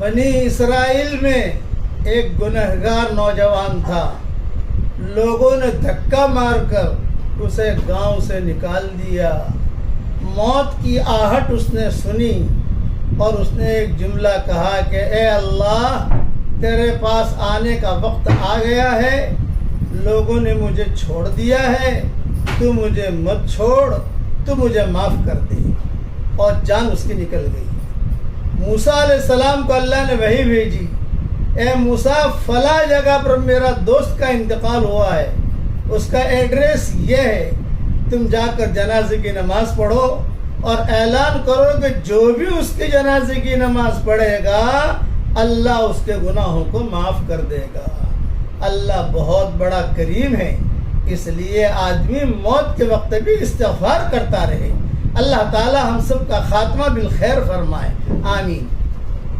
بنی اسرائیل میں ایک گنہگار نوجوان تھا. لوگوں نے دھکا مار کر اسے گاؤں سے نکال دیا. موت کی آہٹ اس نے سنی اور اس نے ایک جملہ کہا کہ اے اللہ، تیرے پاس آنے کا وقت آ گیا ہے. لوگوں نے مجھے چھوڑ دیا ہے، تو مجھے مت چھوڑ، تو مجھے معاف کر دے. اور جان اس کی نکل گئی. موسیٰ علیہ السلام کو اللہ نے وحی بھیجی، اے موسیٰ، فلاں جگہ پر میرا دوست کا انتقال ہوا ہے، اس کا ایڈریس یہ ہے، تم جا کر جنازے کی نماز پڑھو اور اعلان کرو کہ جو بھی اس کی جنازے کی نماز پڑھے گا اللہ اس کے گناہوں کو معاف کر دے گا. اللہ بہت بڑا کریم ہے، اس لیے آدمی موت کے وقت بھی استغفار کرتا رہے. اللہ تعالی ہم سب کا خاتمہ بالخیر فرمائے. آمین.